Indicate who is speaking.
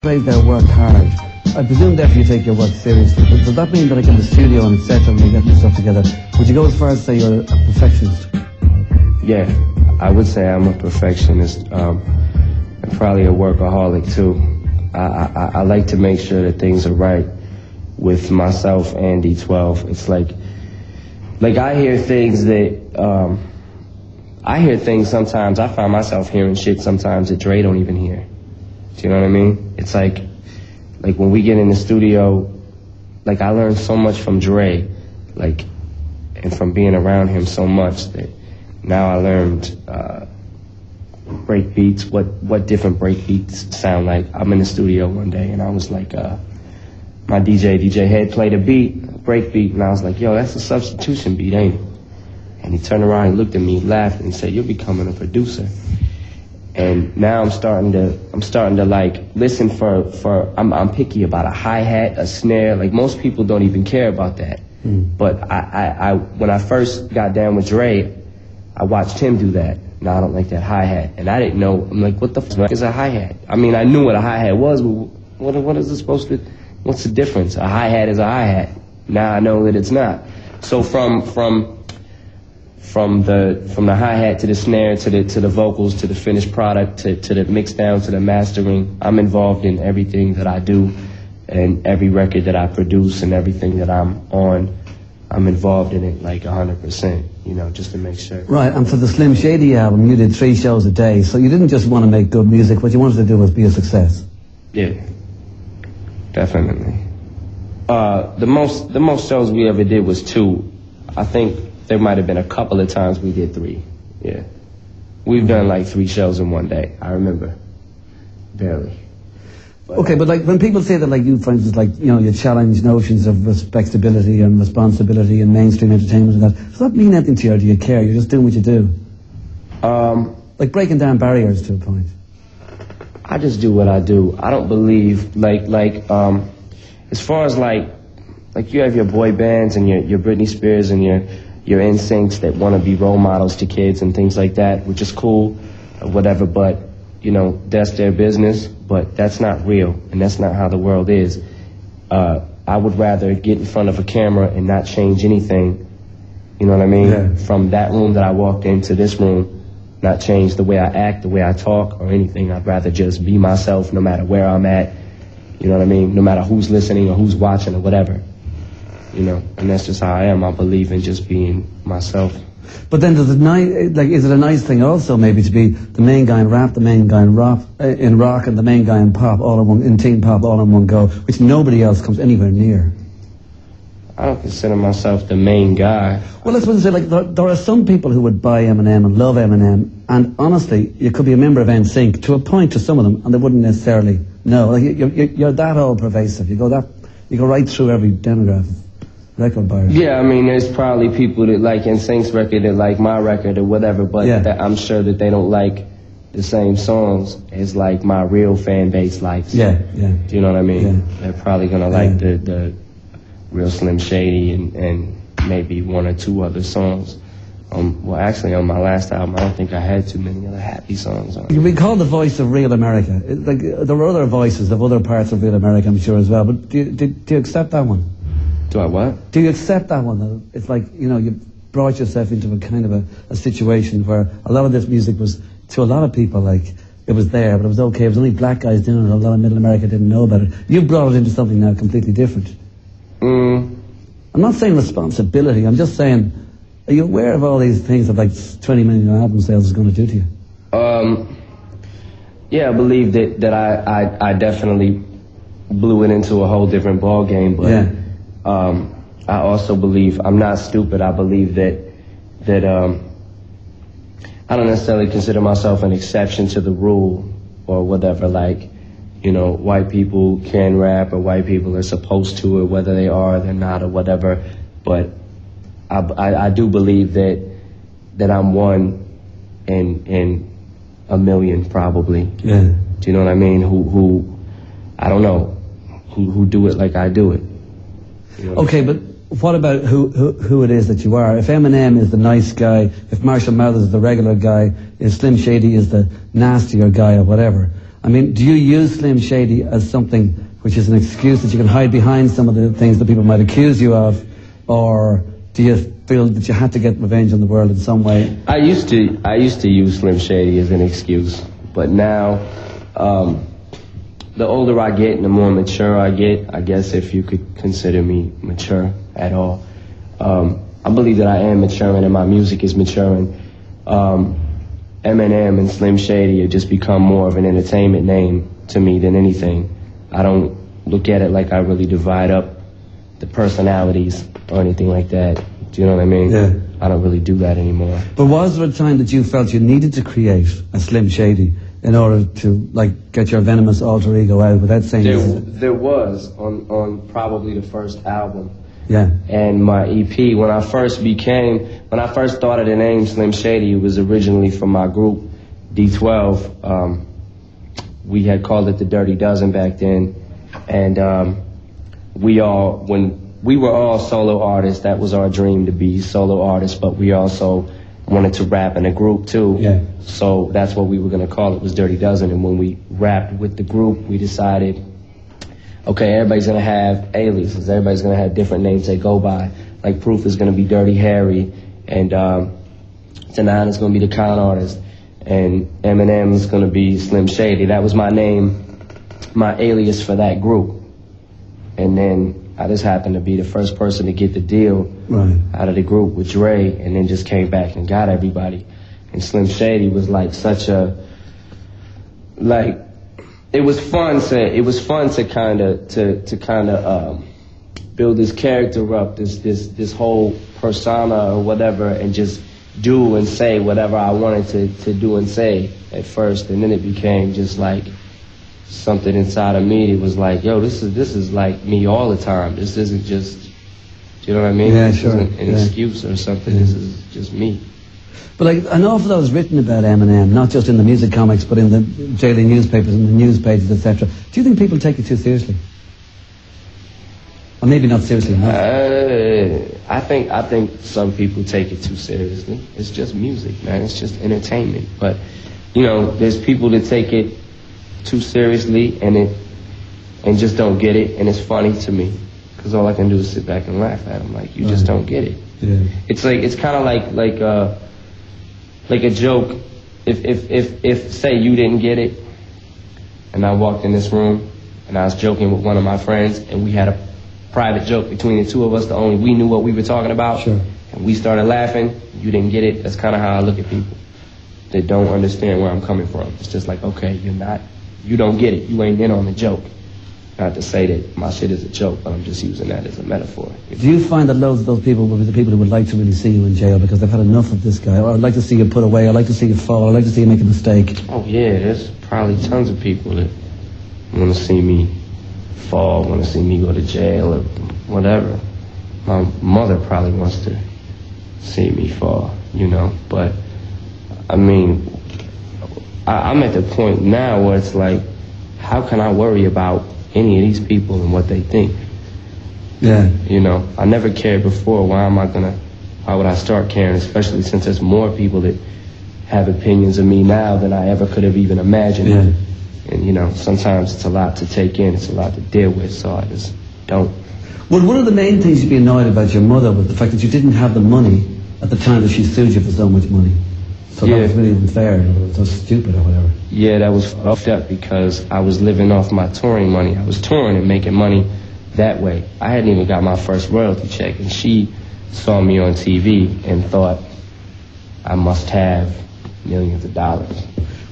Speaker 1: Brave there, work hard. I presume therefore you take your work seriously. But does that mean that like in the studio and etc. when you get your stuff together, would you go as far as say you're a perfectionist?
Speaker 2: Yeah, I would say I'm a perfectionist. And probably a workaholic too. I like to make sure that things are right with myself and D12. It's like I hear things that, I hear things sometimes, I find myself hearing shit sometimes that Dre don't even hear. Do you know what I mean? It's like when we get in the studio, like I learned so much from Dre, like, and from being around him so much that now I learned break beats, what different break beats sound like. I'm in the studio one day and I was like, my DJ Head played a beat, break beat, and I was like, yo, that's a substitution beat, ain't it? And he turned around, he looked at me, laughed, and he said, you're becoming a producer. And now I'm starting to like listen for I'm picky about a hi-hat, a snare. Like most people don't even care about that. But I when I first got down with Dre, I watched him do that. Now I don't like that hi-hat. And I didn't know, I'm like, what the fuck is a hi-hat? I mean, I knew what a hi-hat was, but what is it supposed to, what's the difference? A hi-hat is a hi-hat. Now I know that it's not. So from the hi-hat to the snare to the vocals to the finished product to the mix down to the mastering, I'm involved in everything that I do, and every record that I produce and everything that I'm on, I'm involved in it like 100%, you know, just to make sure.
Speaker 1: Right, and for the Slim Shady album, you did 3 shows a day, so you didn't just want to make good music. What you wanted to do was be a success.
Speaker 2: Yeah, definitely. The most shows we ever did was 2. I think there might have been a couple of times we did 3. Yeah. We've done like 3 shows in one day, I remember. Barely. But,
Speaker 1: okay, but like when people say that, like you, for instance, like, you know, you challenge notions of respectability and responsibility in mainstream entertainment and that, does that mean anything to you, or do you care? You're just doing what you do? Like breaking down barriers to a point.
Speaker 2: I just do what I do. I don't believe, as far as like you have your boy bands and your Britney Spears and your NSYNCs that want to be role models to kids and things like that, which is cool, or whatever, but, you know, that's their business, but that's not real, and that's not how the world is. I would rather get in front of a camera and not change anything, you know what I mean?
Speaker 1: Yeah.
Speaker 2: From that room that I walked into this room, not change the way I act, the way I talk, or anything. I'd rather just be myself no matter where I'm at, you know what I mean? No matter who's listening or who's watching or whatever. You know, and that's just how I am. I believe in just being myself.
Speaker 1: But then is it a nice thing also maybe to be the main guy in rap, the main guy in rock, and the main guy in pop, in teen pop, all in one go, which nobody else comes anywhere near?
Speaker 2: I don't consider myself the main guy.
Speaker 1: Well, that's what I say. Like there are some people who would buy Eminem and love Eminem, and honestly, you could be a member of NSYNC to a point to some of them, and they wouldn't necessarily know. Like you're that all pervasive. You go right through every demographic. Record buyers. Yeah,
Speaker 2: I mean, there's probably people that like NSYNC's record that like my record or whatever, but I'm sure that they don't like the same songs as like my real fan base likes.
Speaker 1: Yeah.
Speaker 2: Do you know what I mean?
Speaker 1: Yeah.
Speaker 2: They're probably gonna like the real Slim Shady and maybe 1 or 2 other songs. Well, actually, on my last album, I don't think I had too many other happy songs on it.
Speaker 1: You've been called the voice of real America. There were other voices of other parts of real America, I'm sure, as well, but do you accept that one?
Speaker 2: Do I what?
Speaker 1: Do you accept that one, though? It's like, you know, you brought yourself into a kind of a situation where a lot of this music was, to a lot of people, like, it was there, but it was okay. It was only black guys doing it. A lot of middle America didn't know about it. You brought it into something now completely different. I'm not saying responsibility. I'm just saying, are you aware of all these things that, like, 20 million album sales is going to do to you?
Speaker 2: Yeah, I believe that I definitely blew it into a whole different ball game, but...
Speaker 1: Yeah.
Speaker 2: I also believe, I'm not stupid, I believe that I don't necessarily consider myself an exception to the rule or whatever, like, you know, white people can rap or white people are supposed to, or whether they are or they're not or whatever, but I do believe that I'm one in a million probably.
Speaker 1: Yeah.
Speaker 2: Do you know what I mean? Who I don't know, who do it like I do it.
Speaker 1: Okay, but what about who it is that you are? If Eminem is the nice guy, if Marshall Mathers is the regular guy, if Slim Shady is the nastier guy or whatever, I mean, do you use Slim Shady as something which is an excuse that you can hide behind some of the things that people might accuse you of, or do you feel that you had to get revenge on the world in some way?
Speaker 2: I used to use Slim Shady as an excuse, but now, the older I get and the more mature I get, I guess if you could consider me mature at all, I believe that I am maturing and my music is maturing. Eminem and Slim Shady have just become more of an entertainment name to me than anything. I don't look at it like I really divide up the personalities or anything like that. Do you know what I mean?
Speaker 1: Yeah.
Speaker 2: I don't really do that anymore.
Speaker 1: But was there a time that you felt you needed to create a Slim Shady in order to, like, get your venomous alter ego out without saying...
Speaker 2: There was on probably the first album.
Speaker 1: Yeah.
Speaker 2: And my EP, when I first thought of the name Slim Shady, it was originally from my group, D12. We had called it the Dirty Dozen back then. And when we were all solo artists, that was our dream, to be solo artists, but we also wanted to rap in a group too.
Speaker 1: Yeah.
Speaker 2: So that's what we were going to call it, was Dirty Dozen. And when we rapped with the group, we decided, okay, everybody's going to have aliases. Everybody's going to have different names they go by. Like Proof is going to be Dirty Harry, and Tanan is going to be the con artist, and Eminem is going to be Slim Shady. That was my name, my alias for that group. And then I just happened to be the first person to get the deal out of the group with Dre, and then just came back and got everybody. And Slim Shady was like such a, like, it was fun to kind of build this character up, this whole persona or whatever, and just do and say whatever I wanted to do and say at first, and then it became just like something inside of me. It was like, yo, this is like me all the time. This isn't just, do you know what I mean?
Speaker 1: Yeah,
Speaker 2: this
Speaker 1: sure.
Speaker 2: isn't an excuse or something. This is just me.
Speaker 1: But like an awful lot was written about Eminem, not just in the music comics, but in the daily newspapers and the news pages, etc. Do you think people take it too seriously? Or maybe not seriously enough?
Speaker 2: I think some people take it too seriously. It's just music, man. It's just entertainment. But, you know, there's people that take it too seriously and just don't get it, and it's funny to me because all I can do is sit back and laugh at them. Like, you just don't get it.
Speaker 1: Yeah.
Speaker 2: It's like, it's kind of like a joke. If say you didn't get it, and I walked in this room and I was joking with one of my friends, and we had a private joke between the two of us, only we knew what we were talking about.
Speaker 1: Sure.
Speaker 2: And we started laughing, you didn't get it. That's kind of how I look at people that don't understand where I'm coming from. It's just like, okay, you don't get it. You ain't in on the joke. Not to say that my shit is a joke, but I'm just using that as a metaphor.
Speaker 1: Do you find that loads of those people will be the people who would like to really see you in jail because they've had enough of this guy, or I'd like to see you put away, I'd like to see you fall, I'd like to see you make a mistake?
Speaker 2: Oh yeah, there's probably tons of people that want to see me fall, want to see me go to jail or whatever. My mother probably wants to see me fall, you know, but I mean, I'm at the point now where it's like, how can I worry about any of these people and what they think?
Speaker 1: Yeah.
Speaker 2: You know, I never cared before. Why would I start caring, especially since there's more people that have opinions of me now than I ever could have even imagined.
Speaker 1: Yeah.
Speaker 2: And, you know, sometimes it's a lot to take in, it's a lot to deal with, so I just don't.
Speaker 1: Well, one of the main things you'd be annoyed about your mother was the fact that you didn't have the money at the time that she sued you for so much money. So that was really unfair, it was so stupid or whatever.
Speaker 2: Yeah, that was fucked up because I was living off my touring money. I was touring and making money that way. I hadn't even got my first royalty check, and she saw me on TV and thought I must have millions of dollars.